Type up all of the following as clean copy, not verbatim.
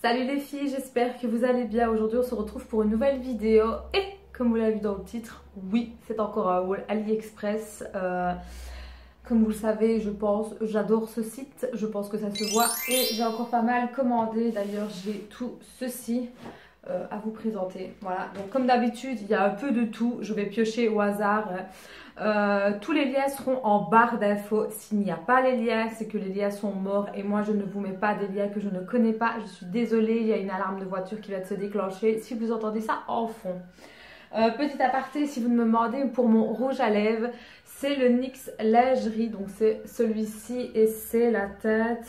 Salut les filles, j'espère que vous allez bien. Aujourd'hui on se retrouve pour une nouvelle vidéo et comme vous l'avez vu dans le titre, oui c'est encore un haul AliExpress. Comme vous le savez, je pense, j'adore ce site, je pense que ça se voit et j'ai encore pas mal commandé. D'ailleurs j'ai tout ceci à vous présenter. Voilà, donc comme d'habitude il y a un peu de tout, je vais piocher au hasard. Tous les liens seront en barre d'infos. S'il n'y a pas les liens, c'est que les liens sont morts et moi je ne vous mets pas des liens que je ne connais pas. Je suis désolée, il y a une alarme de voiture qui vient de se déclencher si vous entendez ça en fond. Petit aparté, si vous me demandez pour mon rouge à lèvres, c'est le NYX Lingerie, donc c'est celui-ci et c'est la teinte,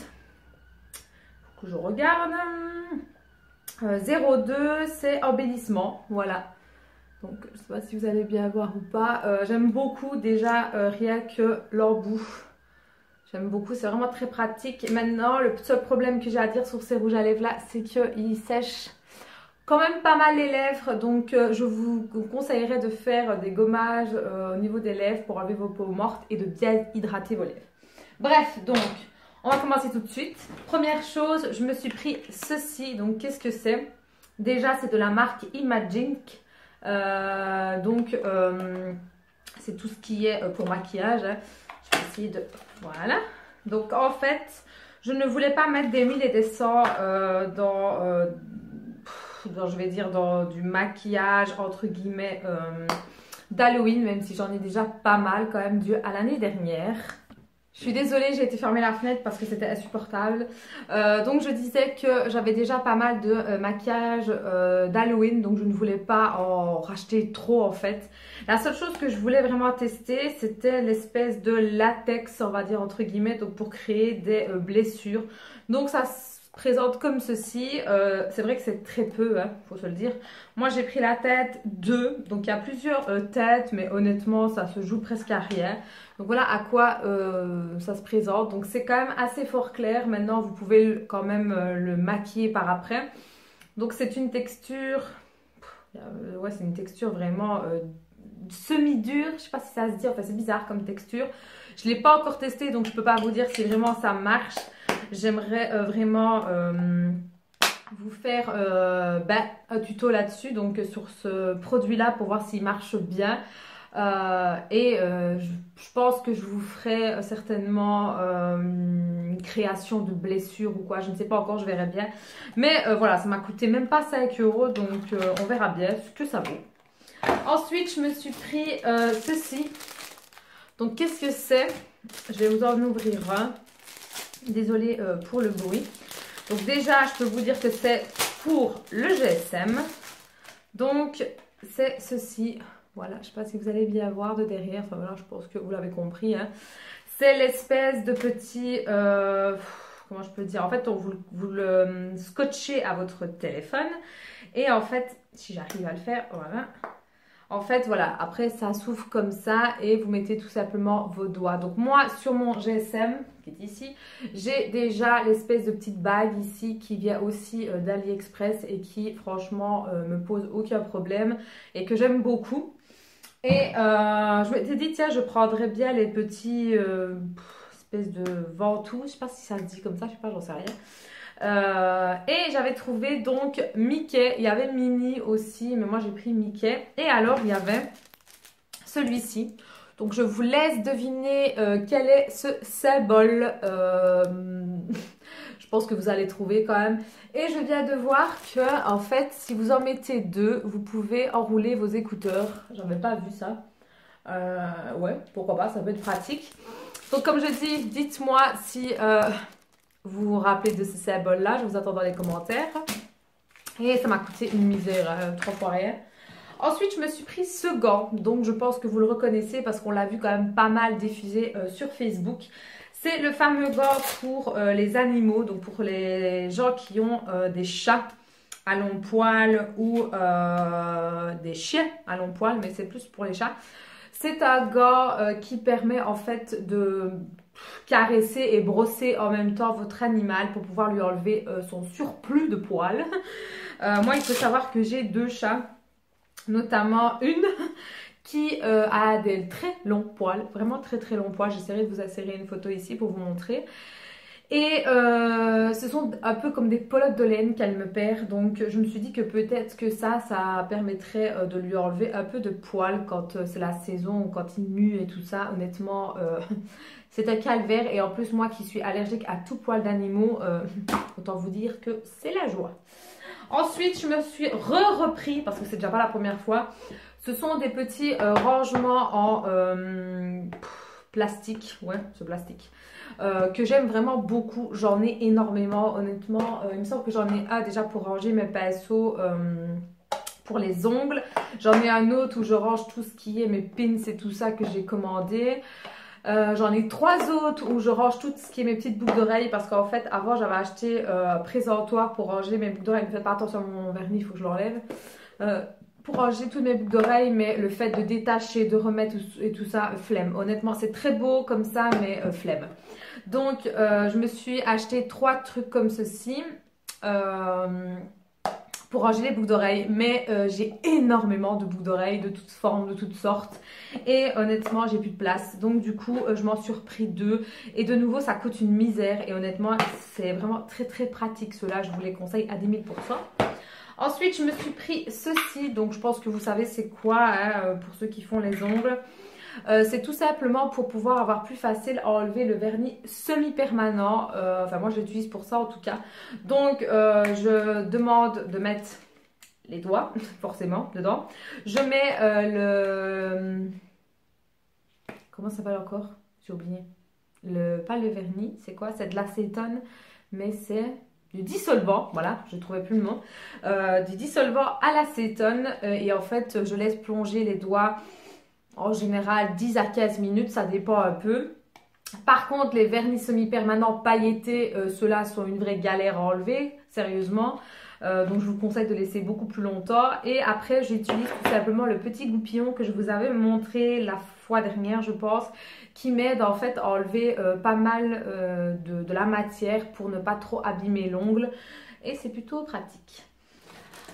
faut que je regarde, 02, c'est embellissement, voilà. Donc je ne sais pas si vous allez bien voir ou pas. J'aime beaucoup déjà rien que l'embout. J'aime beaucoup, c'est vraiment très pratique. Et maintenant, le seul problème que j'ai à dire sur ces rouges à lèvres là, c'est qu'ils sèchent quand même pas mal les lèvres. Donc je vous conseillerais de faire des gommages au niveau des lèvres pour enlever vos peaux mortes et de bien hydrater vos lèvres. Bref, donc on va commencer tout de suite. Première chose, je me suis pris ceci. Donc qu'est-ce que c'est? Déjà c'est de la marque Imagink. C'est tout ce qui est pour maquillage, hein. Je vais essayer de... Voilà. Donc en fait, je ne voulais pas mettre des huiles et des sangs je vais dire dans du maquillage entre guillemets d'Halloween, même si j'en ai déjà pas mal quand même dû à l'année dernière. Je suis désolée, j'ai été fermer la fenêtre parce que c'était insupportable. Donc je disais que j'avais déjà pas mal de maquillage d'Halloween, donc je ne voulais pas en racheter trop en fait. La seule chose que je voulais vraiment tester, c'était l'espèce de latex, on va dire entre guillemets, donc pour créer des blessures. Donc ça se présente comme ceci. C'est vrai que c'est très peu, hein, faut se le dire. Moi j'ai pris la tête 2, donc il y a plusieurs têtes, mais honnêtement ça se joue presque à rien. Donc voilà à quoi ça se présente. Donc c'est quand même assez fort clair. Maintenant vous pouvez quand même le maquiller par après. Donc c'est une texture, ouais c'est une texture vraiment semi-dure. Je sais pas si ça se dit, enfin c'est bizarre comme texture. Je ne l'ai pas encore testé donc je peux pas vous dire si vraiment ça marche. J'aimerais vraiment vous faire un tuto là-dessus, donc sur ce produit-là pour voir s'il marche bien. Je pense que je vous ferai certainement une création de blessure ou quoi, je ne sais pas encore, je verrai bien. Mais voilà, ça m'a coûté même pas 5 €, donc on verra bien ce que ça vaut. Ensuite, je me suis pris ceci. Donc qu'est-ce que c'est? Je vais vous en ouvrir un. Désolée pour le bruit. Donc déjà, je peux vous dire que c'est pour le GSM. Donc c'est ceci. Voilà, je ne sais pas si vous allez bien voir de derrière. Enfin voilà, je pense que vous l'avez compris, hein. C'est l'espèce de petit... comment je peux dire? En fait, vous le scotchez à votre téléphone. Et en fait, si j'arrive à le faire, voilà. En fait, voilà, après ça s'ouvre comme ça et vous mettez tout simplement vos doigts. Donc moi, sur mon GSM, qui est ici, j'ai déjà l'espèce de petite bague ici qui vient aussi d'AliExpress et qui franchement me pose aucun problème et que j'aime beaucoup. Et je m'étais dit, tiens, je prendrais bien les petits espèces de ventouses, je sais pas si ça se dit comme ça, je sais pas, j'en sais rien. Et j'avais trouvé donc Mickey, il y avait Minnie aussi, mais moi j'ai pris Mickey. Et alors il y avait celui-ci. Donc je vous laisse deviner quel est ce symbole. Je pense que vous allez trouver quand même. Et je viens de voir que en fait si vous en mettez 2, vous pouvez enrouler vos écouteurs. J'avais pas vu ça. Ouais, pourquoi pas, ça peut être pratique. Donc comme je dis, dites-moi si... vous vous rappelez de ce symbole-là, je vous attends dans les commentaires. Et ça m'a coûté une misère, 3 fois rien. Ensuite, je me suis pris ce gant. Donc, je pense que vous le reconnaissez parce qu'on l'a vu quand même pas mal diffusé sur Facebook. C'est le fameux gant pour les animaux, donc pour les gens qui ont des chats à long poil ou des chiens à long poil, mais c'est plus pour les chats. C'est un gant qui permet en fait de caresser et brosser en même temps votre animal pour pouvoir lui enlever son surplus de poils. Moi, il faut savoir que j'ai 2 chats, notamment une qui a des très longs poils, vraiment très très longs poils. J'essaierai de vous insérer une photo ici pour vous montrer. Et ce sont un peu comme des pelotes de laine qu'elle me perd. Donc je me suis dit que peut-être que ça permettrait de lui enlever un peu de poils quand c'est la saison, quand il mue et tout ça. Honnêtement, c'est un calvaire. Et en plus, moi qui suis allergique à tout poil d'animaux, autant vous dire que c'est la joie. Ensuite, je me suis repris, parce que c'est déjà pas la première fois. Ce sont des petits rangements en plastique. Ouais, c'est plastique. Que j'aime vraiment beaucoup. J'en ai énormément, honnêtement. Il me semble que j'en ai un déjà pour ranger mes pinceaux pour les ongles. J'en ai un autre où je range tout ce qui est mes pins et tout ça que j'ai commandé. J'en ai 3 autres où je range tout ce qui est mes petites boucles d'oreilles parce qu'en fait avant j'avais acheté un présentoir pour ranger mes boucles d'oreilles. Ne faites pas attention à mon vernis, il faut que je l'enlève. Pour ranger toutes mes boucles d'oreilles, mais le fait de détacher, de remettre et tout ça, flemme. Honnêtement, c'est très beau comme ça, mais flemme. Donc, je me suis acheté 3 trucs comme ceci pour ranger les boucles d'oreilles. Mais j'ai énormément de boucles d'oreilles de toutes formes, de toutes sortes. Et honnêtement, j'ai plus de place. Donc, du coup, je m'en suis repris 2. Et de nouveau, ça coûte une misère. Et honnêtement, c'est vraiment très très pratique. Ceux-là, je vous les conseille à 10 000 %. Ensuite, je me suis pris ceci, donc je pense que vous savez c'est quoi hein, pour ceux qui font les ongles. C'est tout simplement pour pouvoir avoir plus facile à enlever le vernis semi-permanent. Enfin, moi je l'utilise pour ça en tout cas. Donc, je demande de mettre les doigts, forcément, dedans. Je mets le... Comment ça s'appelle encore? J'ai oublié. Pas le vernis, c'est quoi? C'est de l'acétone, mais c'est... du dissolvant, voilà, je ne trouvais plus le nom, du dissolvant à l'acétone et en fait je laisse plonger les doigts en général 10 à 15 minutes, ça dépend un peu. Par contre les vernis semi-permanents pailletés, ceux-là sont une vraie galère à enlever, sérieusement. Donc je vous conseille de laisser beaucoup plus longtemps. Et après j'utilise tout simplement le petit goupillon que je vous avais montré la fois dernière je pense, qui m'aide en fait à enlever pas mal de la matière pour ne pas trop abîmer l'ongle. Et c'est plutôt pratique.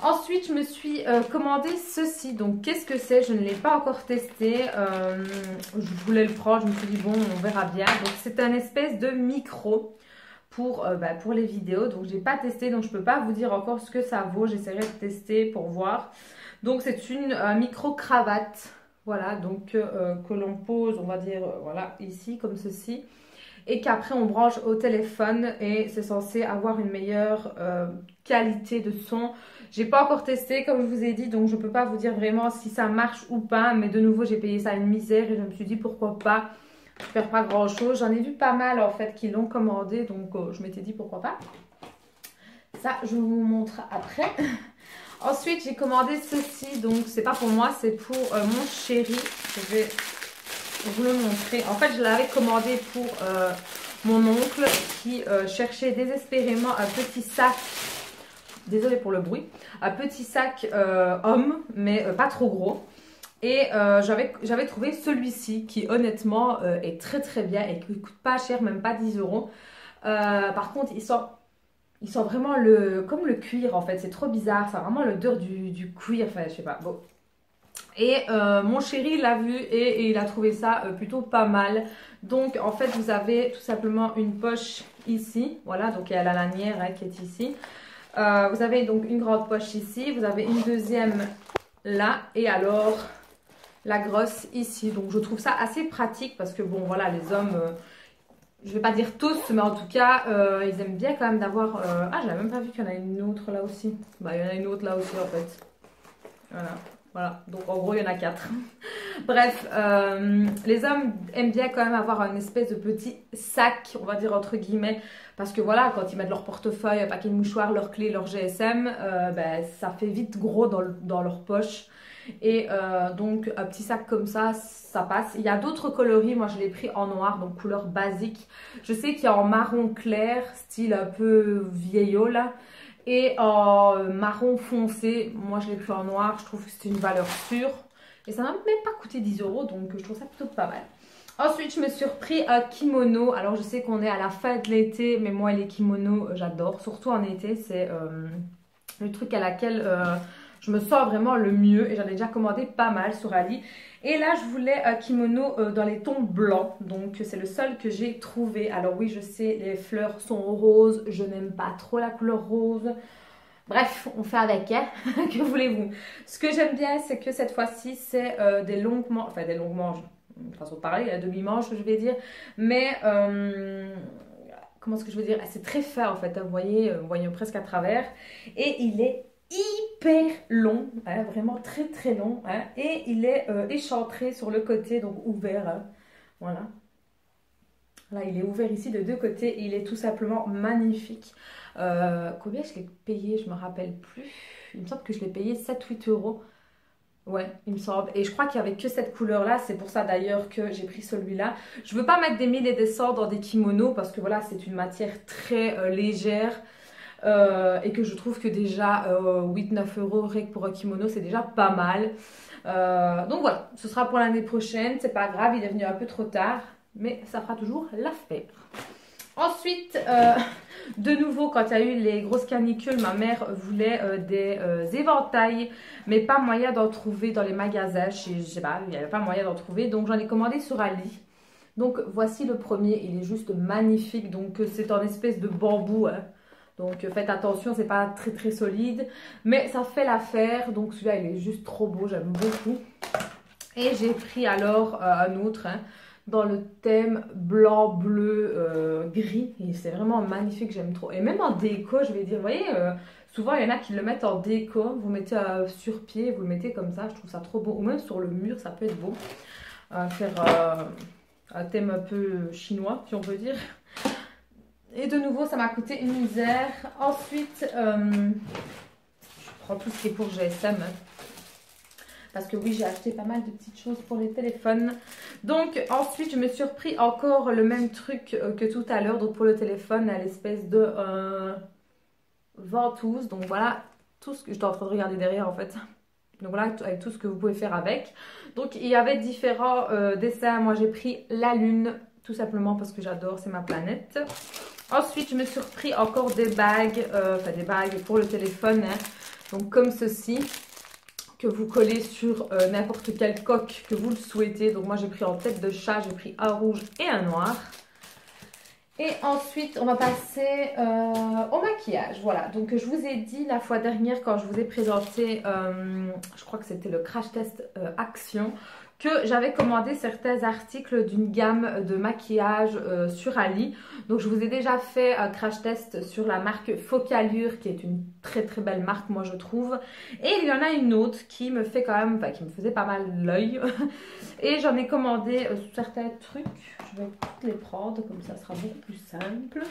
Ensuite je me suis commandé ceci. Donc qu'est-ce que c'est? Je ne l'ai pas encore testé. Je voulais le prendre, je me suis dit bon on verra bien. Donc c'est un espèce de micro pour les vidéos. Donc j'ai pas testé, donc je peux pas vous dire encore ce que ça vaut. J'essaierai de tester pour voir. Donc c'est une micro-cravate. Voilà, donc que l'on pose, on va dire, voilà, ici, comme ceci. Et qu'après on branche au téléphone et c'est censé avoir une meilleure qualité de son. J'ai pas encore testé, comme je vous ai dit, donc je peux pas vous dire vraiment si ça marche ou pas. Mais de nouveau, j'ai payé ça une misère et je me suis dit pourquoi pas. Je perds pas grand chose. J'en ai vu pas mal en fait qui l'ont commandé, donc je m'étais dit pourquoi pas. Ça, je vous montre après. Ensuite, j'ai commandé ceci, donc c'est pas pour moi, c'est pour mon chéri. Je vais vous le montrer. En fait, je l'avais commandé pour mon oncle qui cherchait désespérément un petit sac. Désolée pour le bruit. Un petit sac homme, mais pas trop gros. Et j'avais trouvé celui-ci qui honnêtement est très très bien et qui coûte pas cher, même pas 10 €. Par contre, il sent vraiment comme le cuir en fait, c'est trop bizarre, c'est vraiment l'odeur du cuir, enfin je sais pas, bon. Et mon chéri l'a vu et il a trouvé ça plutôt pas mal. Donc en fait vous avez tout simplement une poche ici, voilà, donc il y a la lanière hein, qui est ici. Vous avez donc une grande poche ici, vous avez une deuxième là et alors la grosse ici. Donc je trouve ça assez pratique parce que bon voilà les hommes... je vais pas dire tous, mais en tout cas, ils aiment bien quand même d'avoir... Ah, j'avais même pas vu qu'il y en a une autre là aussi. Bah, il y en a une autre là aussi en fait. Voilà, voilà. Donc en gros, il y en a 4. Bref, les hommes aiment bien quand même avoir un espèce de petit sac, on va dire entre guillemets. Parce que voilà, quand ils mettent leur portefeuille, un paquet de mouchoirs, leurs clés, leur GSM, ben, ça fait vite gros dans leur poche. Et donc un petit sac comme ça passe. Il y a d'autres coloris, moi je l'ai pris en noir, donc couleur basique. Je sais qu'il y a en marron clair, style un peu vieillot là. Et en marron foncé, moi je l'ai pris en noir, je trouve que c'est une valeur sûre. Et ça m'a même pas coûté 10 €, donc je trouve ça plutôt pas mal. Ensuite je me suis repris un kimono. Alors je sais qu'on est à la fin de l'été, mais moi les kimonos j'adore. Surtout en été, c'est le truc à laquelle... je me sens vraiment le mieux et j'en ai déjà commandé pas mal sur Ali. Et là, je voulais un kimono dans les tons blancs. Donc, c'est le seul que j'ai trouvé. Alors oui, je sais, les fleurs sont roses. Je n'aime pas trop la couleur rose. Bref, on fait avec, hein. Que voulez-vous? Ce que j'aime bien, c'est que cette fois-ci, c'est des longues manches. Enfin, des longues manches. Une façon de parler, la demi-manche, je vais dire. Mais, comment est-ce que je veux dire? C'est très fin, en fait. Hein, vous voyez presque à travers. Et il est hyper long, hein, vraiment très très long, hein, et il est échancré sur le côté, donc ouvert, hein, voilà. Là, il est ouvert ici de deux côtés, il est tout simplement magnifique. Combien je l'ai payé, je me rappelle plus. Il me semble que je l'ai payé 7-8 euros. Ouais, il me semble. Et je crois qu'il n'y avait que cette couleur-là. C'est pour ça d'ailleurs que j'ai pris celui-là. Je ne veux pas mettre des 1000 et des 100 dans des kimonos parce que voilà, c'est une matière très légère. Et que je trouve que déjà 8-9 euros pour un kimono, c'est déjà pas mal. Donc voilà, ce sera pour l'année prochaine. C'est pas grave, il est venu un peu trop tard. Mais ça fera toujours l'affaire. Ensuite, de nouveau, quand il y a eu les grosses canicules, ma mère voulait des éventails, mais pas moyen d'en trouver dans les magasins. Je sais pas, il n'y avait pas moyen d'en trouver, donc j'en ai commandé sur Ali. Donc voici le premier, il est juste magnifique. Donc c'est en espèce de bambou, hein. Donc faites attention, c'est pas très très solide, mais ça fait l'affaire. Donc celui-là, il est juste trop beau, j'aime beaucoup. Et j'ai pris alors un autre, hein, dans le thème blanc, bleu, gris. Et c'est vraiment magnifique, j'aime trop. Et même en déco, je vais dire, vous voyez, souvent il y en a qui le mettent en déco. Vous mettez sur pied, vous le mettez comme ça, je trouve ça trop beau. Ou même sur le mur, ça peut être beau. Faire un thème un peu chinois, si on peut dire. Et de nouveau, ça m'a coûté une misère. Ensuite, je prends tout ce qui est pour GSM. Parce que oui, j'ai acheté pas mal de petites choses pour les téléphones. Donc ensuite, je me suis repris encore le même truc que tout à l'heure. Donc pour le téléphone, l'espèce de ventouse. Donc voilà, tout ce que j'étais en train de regarder derrière en fait. Donc voilà, avec tout ce que vous pouvez faire avec. Donc il y avait différents dessins. Moi j'ai pris la lune, tout simplement parce que j'adore, c'est ma planète. Ensuite, je me suis repris encore des bagues, enfin des bagues pour le téléphone. Hein. Donc comme ceci, que vous collez sur n'importe quelle coque que vous le souhaitez. Donc moi j'ai pris en tête de chat, j'ai pris un rouge et un noir. Et ensuite on va passer au maquillage. Voilà, donc je vous ai dit la fois dernière quand je vous ai présenté, je crois que c'était le crash test Action, que j'avais commandé certains articles d'une gamme de maquillage sur Ali. Donc je vous ai déjà fait un crash test sur la marque Focalure qui est une très très belle marque moi je trouve. Et il y en a une autre qui me fait quand même, enfin qui me faisait pas mal l'œil. Et j'en ai commandé certains trucs. Je vais toutes les prendre comme ça sera beaucoup plus simple.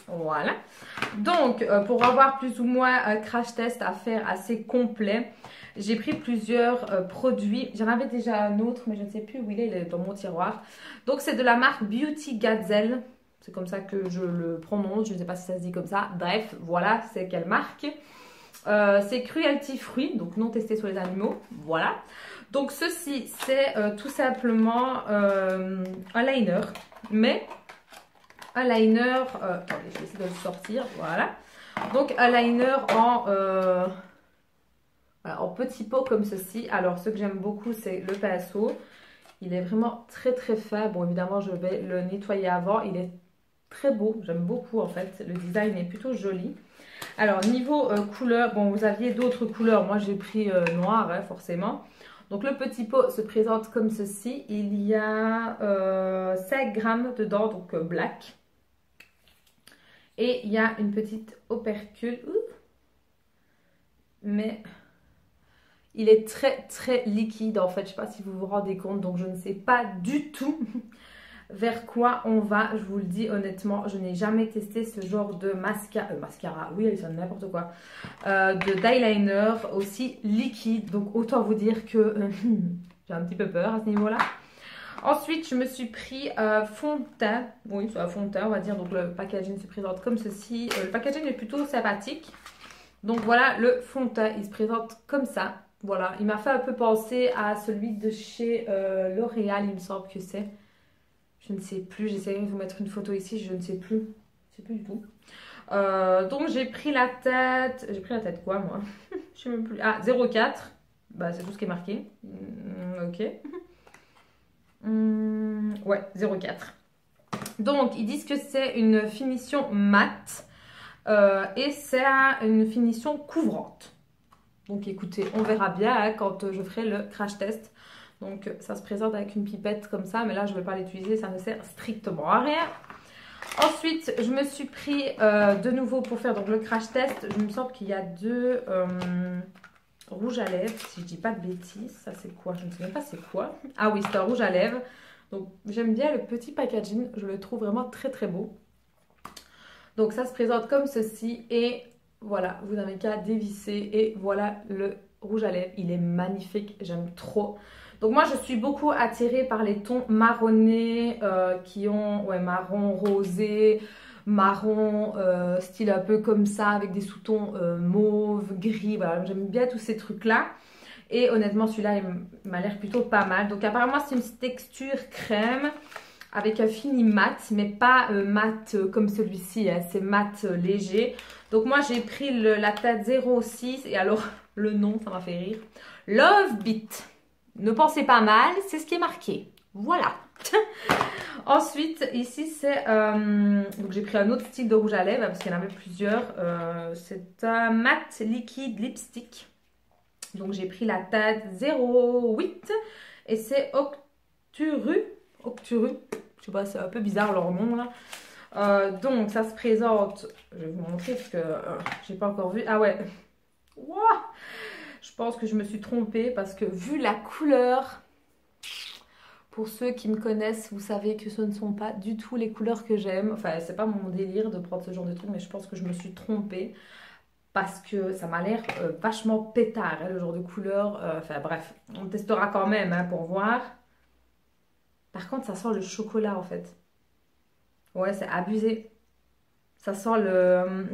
Voilà. Donc pour avoir plus ou moins un crash test à faire assez complet, j'ai pris plusieurs produits. J'en avais déjà un autre, mais je ne sais plus où il est dans mon tiroir. Donc, c'est de la marque Beauty Gazelle. C'est comme ça que je le prononce. Je ne sais pas si ça se dit comme ça. Bref, voilà, c'est quelle marque. C'est Cruelty Free, donc non testé sur les animaux. Voilà. Donc, ceci, c'est tout simplement un liner. Mais un liner... attendez, je vais essayer de le sortir. Voilà. Donc, un liner voilà, en petits pots comme ceci. Alors, ce que j'aime beaucoup, c'est le pinceau. Il est vraiment très très fin. Bon, évidemment, je vais le nettoyer avant. Il est très beau. J'aime beaucoup, en fait. Le design est plutôt joli. Alors, niveau couleur, bon, vous aviez d'autres couleurs. Moi, j'ai pris noir, hein, forcément. Donc, le petit pot se présente comme ceci. Il y a 5 grammes dedans, donc black. Et il y a une petite opercule. Mais... il est très très liquide en fait, je ne sais pas si vous vous rendez compte, donc je ne sais pas du tout vers quoi on va, je vous le dis honnêtement, je n'ai jamais testé ce genre de mascara, oui, c'est n'importe quoi, d'eyeliner aussi liquide, donc autant vous dire que j'ai un petit peu peur à ce niveau-là. Ensuite, je me suis pris fond de teint, oui, c'est un fond de teint on va dire, donc le packaging se présente comme ceci, le packaging est plutôt sympathique, donc voilà le fond de teint, il se présente comme ça. Voilà, il m'a fait un peu penser à celui de chez L'Oréal, il me semble que c'est. Je ne sais plus, j'essaierai de vous mettre une photo ici, je ne sais plus. Je ne sais plus du tout. Donc j'ai pris la tête. J'ai pris la tête quoi moi? Je sais même plus. Ah, 04. Bah c'est tout ce qui est marqué. ok. Ouais, 0,4. Donc, ils disent que c'est une finition mat et c'est une finition couvrante. Donc, écoutez, on verra bien hein, quand je ferai le crash test. Donc, ça se présente avec une pipette comme ça, mais là, je ne vais pas l'utiliser, ça ne sert strictement à rien. Ensuite, je me suis pris de nouveau pour faire donc, le crash test. Je me semble qu'il y a deux rouges à lèvres, si je dis pas de bêtises. Ça, c'est quoi? Je ne sais même pas c'est quoi. Ah oui, c'est un rouge à lèvres. Donc, j'aime bien le petit packaging. Je le trouve vraiment très, très beau. Donc, ça se présente comme ceci. Et voilà, vous n'avez qu'à dévisser. Et voilà le rouge à lèvres. Il est magnifique. J'aime trop. Donc moi, je suis beaucoup attirée par les tons marronnés qui ont marron rosé, marron style un peu comme ça avec des sous-tons mauve, gris. Voilà, j'aime bien tous ces trucs-là. Et honnêtement, celui-là, il m'a l'air plutôt pas mal. Donc apparemment, c'est une texture crème avec un fini mat, mais pas mat comme celui-ci. Hein, c'est mat léger. Donc moi, j'ai pris la teinte 06 et alors le nom, ça m'a fait rire. Love Beat. Ne pensez pas mal, c'est ce qui est marqué. Voilà. Ensuite, ici, c'est... donc, j'ai pris un autre style de rouge à lèvres parce qu'il y en avait plusieurs. C'est un mat liquide lipstick. Donc, j'ai pris la teinte 08 et c'est Octuru. Octuru. Je sais pas, c'est un peu bizarre leur nom là. Donc, ça se présente... Je vais vous montrer parce que j'ai pas encore vu. Ah ouais. Wow. Je pense que je me suis trompée parce que vu la couleur, pour ceux qui me connaissent, vous savez que ce ne sont pas du tout les couleurs que j'aime. Enfin, c'est pas mon délire de prendre ce genre de truc, mais je pense que je me suis trompée parce que ça m'a l'air vachement pétard, hein, le genre de couleur. Enfin bref, on testera quand même hein, pour voir. Par contre, ça sent le chocolat en fait. Ouais, c'est abusé. Ça sent le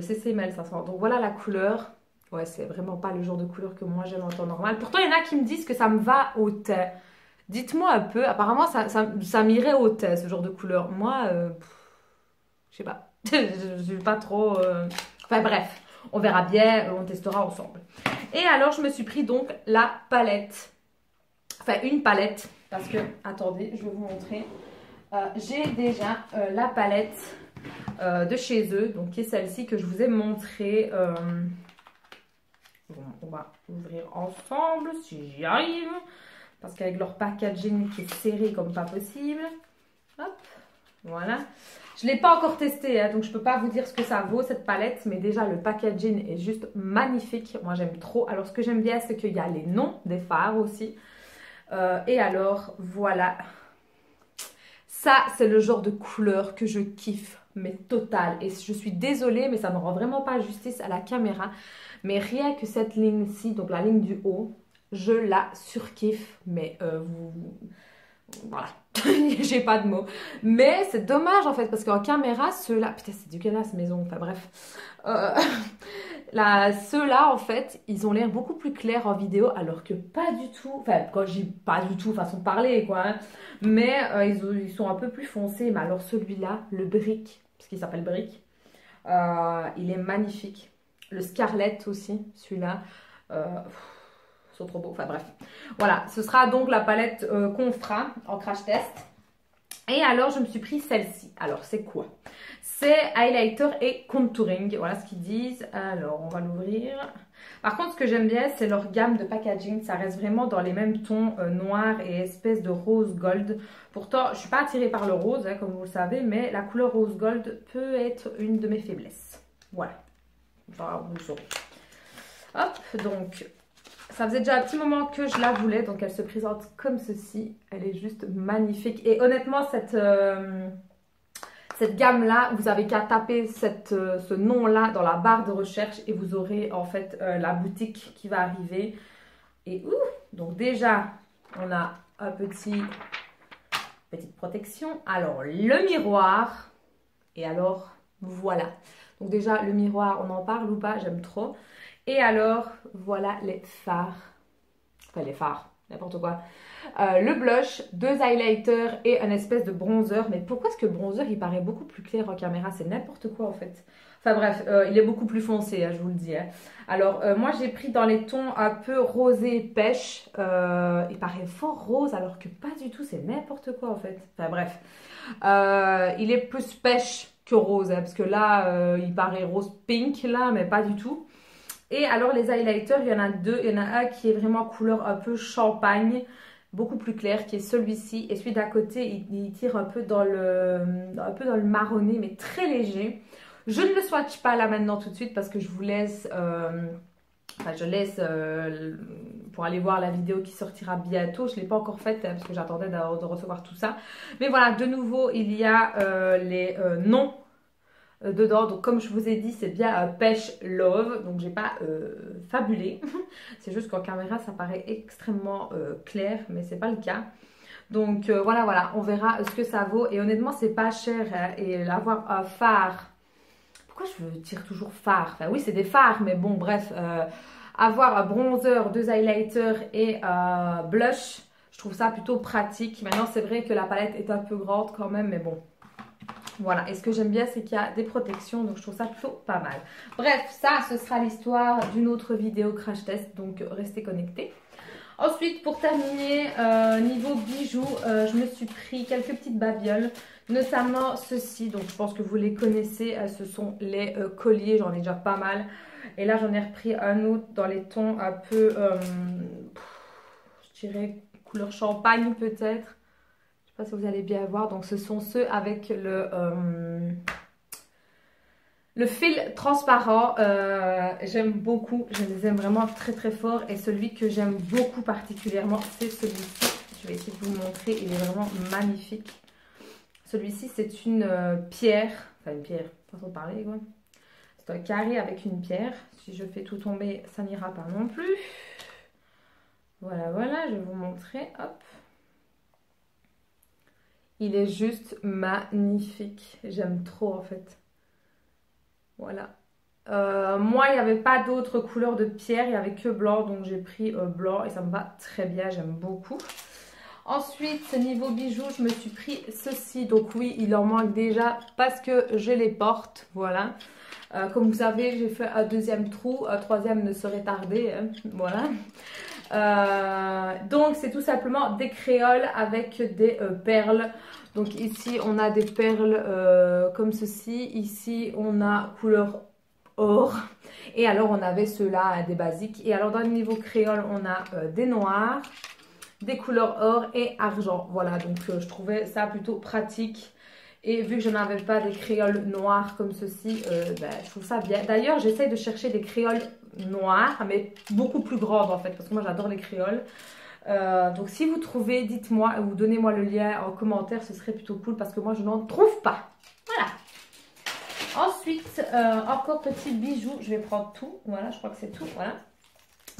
CCML, ça sent. Donc voilà la couleur. Ouais, c'est vraiment pas le genre de couleur que moi j'aime en temps normal. Pourtant, il y en a qui me disent que ça me va au thé. Dites-moi un peu. Apparemment, ça m'irait au thé, ce genre de couleur. Moi, je sais pas. Je suis pas trop... Enfin bref, on verra bien, on testera ensemble. Et alors, je me suis pris donc la palette. Enfin, une palette. Parce que, attendez, je vais vous montrer. J'ai déjà la palette de chez eux. Donc, qui est celle-ci que je vous ai montrée... Bon, on va ouvrir ensemble si j'y arrive. Parce qu'avec leur packaging qui est serré comme pas possible. Hop, voilà. Je ne l'ai pas encore testé, hein, donc je ne peux pas vous dire ce que ça vaut cette palette. Mais déjà, le packaging est juste magnifique. Moi, j'aime trop. Alors, ce que j'aime bien, c'est qu'il y a les noms des fards aussi. Et alors, voilà. Ça, c'est le genre de couleur que je kiffe, mais total. Et je suis désolée, mais ça ne rend vraiment pas justice à la caméra. Mais rien que cette ligne-ci, donc la ligne du haut, je la surkiffe. Mais voilà, j'ai pas de mots. Mais c'est dommage en fait, parce qu'en caméra, ceux-là... Putain, c'est dégueulasse maison, enfin bref. Ceux-là, en fait, ils ont l'air beaucoup plus clairs en vidéo, alors que pas du tout... Enfin, quand je dis pas du tout, façon de parler, quoi. Hein, mais ils sont un peu plus foncés. Mais alors celui-là, le brick, parce qu'il s'appelle brick, il est magnifique. Le Scarlett aussi, celui-là. Ils sont trop beaux. Enfin bref. Voilà, ce sera donc la palette qu'on fera en crash test. Et alors, je me suis pris celle-ci. Alors, c'est quoi? C'est highlighter et contouring. Voilà ce qu'ils disent. Alors, on va l'ouvrir. Par contre, ce que j'aime bien, c'est leur gamme de packaging. Ça reste vraiment dans les mêmes tons noirs et espèce de rose gold. Pourtant, je ne suis pas attirée par le rose, hein, comme vous le savez, mais la couleur rose gold peut être une de mes faiblesses. Voilà. Enfin, vous le saurez. Hop, donc, ça faisait déjà un petit moment que je la voulais. Donc, elle se présente comme ceci. Elle est juste magnifique. Et honnêtement, cette gamme-là, vous avez qu'à taper ce nom-là dans la barre de recherche et vous aurez en fait la boutique qui va arriver. Et donc déjà, on a un petite protection. Alors, le miroir. Et alors, voilà. Donc déjà, le miroir, on en parle ou pas? J'aime trop. Et alors, voilà les fards. Enfin, les fards. n'importe quoi. Le blush, 2 highlighters et un espèce de bronzer. Mais pourquoi est-ce que le bronzer il paraît beaucoup plus clair en caméra? C'est n'importe quoi en fait. Enfin bref, il est beaucoup plus foncé, hein, je vous le dis. Hein. Alors moi j'ai pris dans les tons un peu rosé pêche. Il paraît fort rose alors que pas du tout, c'est n'importe quoi en fait. Enfin bref, il est plus pêche que rose. Hein, parce que là, il paraît rose pink là, mais pas du tout. Et alors les highlighters, il y en a deux. Il y en a un qui est vraiment couleur un peu champagne, beaucoup plus clair, qui est celui-ci. Et celui d'à côté, il tire un peu dans le marronné, mais très léger. Je ne le swatch pas là maintenant tout de suite parce que je vous laisse... Enfin, je laisse pour aller voir la vidéo qui sortira bientôt. Je ne l'ai pas encore faite parce que j'attendais de recevoir tout ça. Mais voilà, de nouveau, il y a les noms dedans. Donc comme je vous ai dit, c'est bien Pêche Love. Donc j'ai pas fabulé. C'est juste qu'en caméra, ça paraît extrêmement clair, mais c'est pas le cas. Donc voilà, on verra ce que ça vaut. Et honnêtement, c'est pas cher. Hein, et avoir un fard... Pourquoi je veux dire toujours fard? Enfin oui, c'est des fards, mais bon, bref. Avoir un bronzer, 2 highlighters et blush, je trouve ça plutôt pratique. Maintenant, c'est vrai que la palette est un peu grande quand même, mais bon. Voilà, et ce que j'aime bien, c'est qu'il y a des protections, donc je trouve ça plutôt pas mal. Bref, ça, ce sera l'histoire d'une autre vidéo crash test, donc restez connectés. Ensuite, pour terminer, niveau bijoux, je me suis pris quelques petites babioles, notamment ceci. Donc, je pense que vous les connaissez, ce sont les colliers, j'en ai déjà pas mal. Et là, j'en ai repris un autre dans les tons un peu, je dirais, couleur champagne peut-être. Je sais pas si vous allez bien voir. Donc, ce sont ceux avec le fil transparent. J'aime beaucoup, je les aime vraiment très très fort. Et celui que j'aime beaucoup particulièrement, c'est celui-ci. Je vais essayer de vous le montrer, il est vraiment magnifique. Celui-ci, c'est une pierre, enfin une pierre, façon de parler quoi. C'est un carré avec une pierre. Si je fais tout tomber, ça n'ira pas non plus. Voilà, je vais vous montrer, hop. Il est juste magnifique, j'aime trop en fait. Voilà. Moi, il n'y avait pas d'autres couleurs de pierre, il n'y avait que blanc, donc j'ai pris blanc et ça me va très bien, j'aime beaucoup. Ensuite, niveau bijoux, je me suis pris ceci. Donc oui, il en manque déjà parce que je les porte, voilà. Comme vous savez, j'ai fait un deuxième trou, un troisième ne saurait tarder, hein, voilà. Donc c'est tout simplement des créoles avec des perles. Donc ici, on a des perles comme ceci. Ici, on a couleur or. Et alors, on avait ceux-là, des basiques. Et alors, dans le niveau créole, on a des noirs, des couleurs or et argent. Voilà, donc je trouvais ça plutôt pratique. Et vu que je n'avais pas des créoles noires comme ceci, je trouve ça bien. D'ailleurs, j'essaye de chercher des créoles noires, mais beaucoup plus grandes en fait, parce que moi j'adore les créoles. Donc si vous trouvez, dites-moi ou donnez-moi le lien en commentaire, ce serait plutôt cool parce que moi je n'en trouve pas. Voilà. Ensuite, encore petit bijou, je vais prendre tout. Voilà, je crois que c'est tout. Voilà.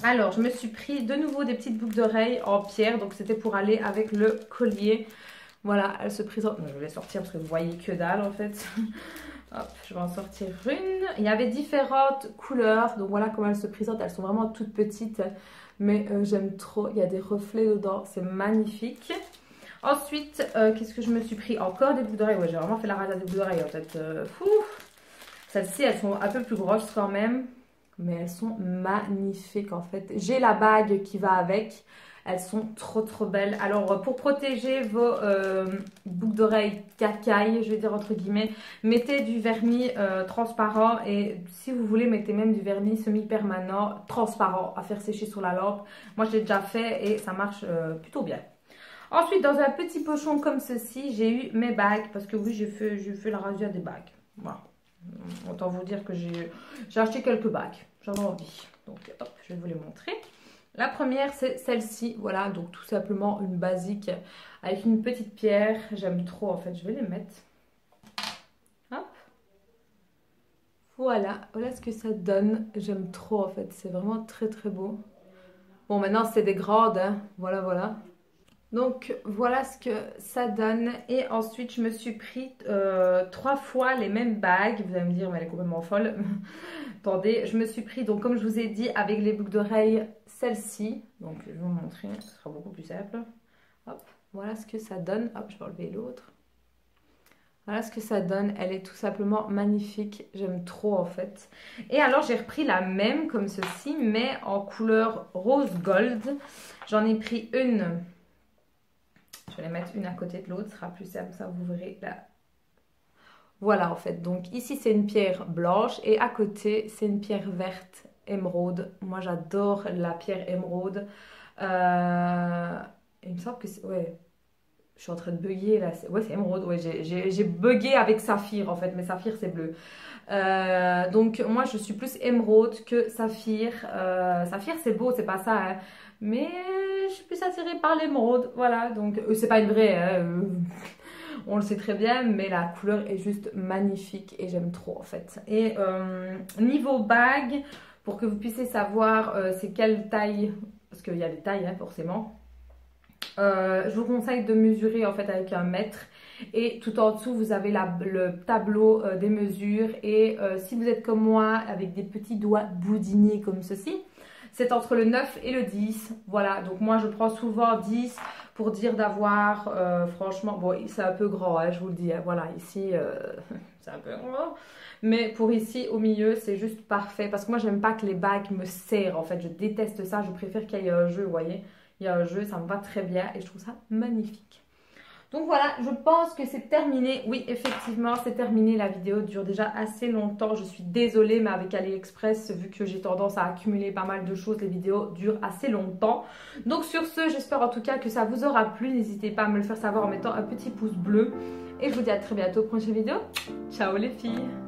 Alors, je me suis pris de nouveau des petites boucles d'oreilles en pierre, donc c'était pour aller avec le collier. Voilà, elle se présente. Je vais sortir parce que vous voyez que dalle en fait. Hop, je vais en sortir une. Il y avait différentes couleurs. Donc voilà comment elles se présentent. Elles sont vraiment toutes petites. Mais j'aime trop. Il y a des reflets dedans. C'est magnifique. Ensuite, qu'est-ce que je me suis pris? Encore des boucles d'oreilles. Ouais, j'ai vraiment fait la rasade des boucles d'oreilles en fait. Celles-ci, elles sont un peu plus grosses quand même. Mais elles sont magnifiques en fait. J'ai la bague qui va avec. Elles sont trop belles. Alors pour protéger vos boucles d'oreilles cacaille, je vais dire entre guillemets, mettez du vernis transparent. Et si vous voulez, mettez même du vernis semi-permanent transparent à faire sécher sur la lampe. Moi je l'ai déjà fait et ça marche plutôt bien. Ensuite, dans un petit pochon comme ceci, j'ai eu mes bagues. Parce que oui, j'ai fait la razzia des bagues. Voilà. Autant vous dire que j'ai acheté quelques bagues. J'en ai envie. Donc hop, je vais vous les montrer. La première, c'est celle-ci. Voilà, donc tout simplement une basique avec une petite pierre. J'aime trop en fait. Je vais les mettre. Hop. Voilà ce que ça donne. J'aime trop en fait. C'est vraiment très beau. Bon, maintenant c'est des grandes. Hein. Voilà. Donc voilà ce que ça donne. Et ensuite je me suis pris 3 fois les mêmes bagues. Vous allez me dire mais elle est complètement folle. Attendez, je me suis pris donc comme je vous ai dit avec les boucles d'oreilles celle-ci. Donc je vais vous montrer, ce sera beaucoup plus simple. Hop, voilà ce que ça donne. Hop, je vais enlever l'autre. Voilà ce que ça donne. Elle est tout simplement magnifique. J'aime trop en fait. Et alors j'ai repris la même comme ceci, mais en couleur rose gold. J'en ai pris une. Je vais les mettre une à côté de l'autre. Ce sera plus simple. Ça vous verrez là. Voilà en fait. Donc ici c'est une pierre blanche et à côté c'est une pierre verte émeraude. Moi j'adore la pierre émeraude. Il me semble que c'est... Ouais. Je suis en train de bugger là. Ouais, c'est émeraude. Ouais, j'ai bugué avec saphir en fait, mais saphir c'est bleu. Donc moi je suis plus émeraude que saphir. Saphir c'est beau, c'est pas ça. Hein. Mais je suis plus attirée par l'émeraude. Voilà, donc c'est pas une vraie. Hein, on le sait très bien, mais la couleur est juste magnifique et j'aime trop en fait. Et niveau bague, pour que vous puissiez savoir c'est quelle taille, parce qu'il y a des tailles hein, forcément. Je vous conseille de mesurer en fait avec un mètre et tout en dessous vous avez le tableau des mesures et si vous êtes comme moi avec des petits doigts boudinés comme ceci, c'est entre le 9 et le 10. Voilà, donc moi je prends souvent 10 pour dire d'avoir, franchement, bon c'est un peu grand, hein, je vous le dis, hein, voilà ici c'est un peu grand. Mais pour ici au milieu c'est juste parfait parce que moi j'aime pas que les bagues me serrent en fait, je déteste ça, je préfère qu'il y ait un jeu, vous voyez. Il y a un jeu, ça me va très bien et je trouve ça magnifique. Donc voilà, je pense que c'est terminé. Oui, effectivement, c'est terminé. La vidéo dure déjà assez longtemps. Je suis désolée, mais avec AliExpress, vu que j'ai tendance à accumuler pas mal de choses, les vidéos durent assez longtemps. Donc sur ce, j'espère en tout cas que ça vous aura plu. N'hésitez pas à me le faire savoir en mettant un petit pouce bleu. Et je vous dis à très bientôt pour une prochaine vidéo. Ciao les filles!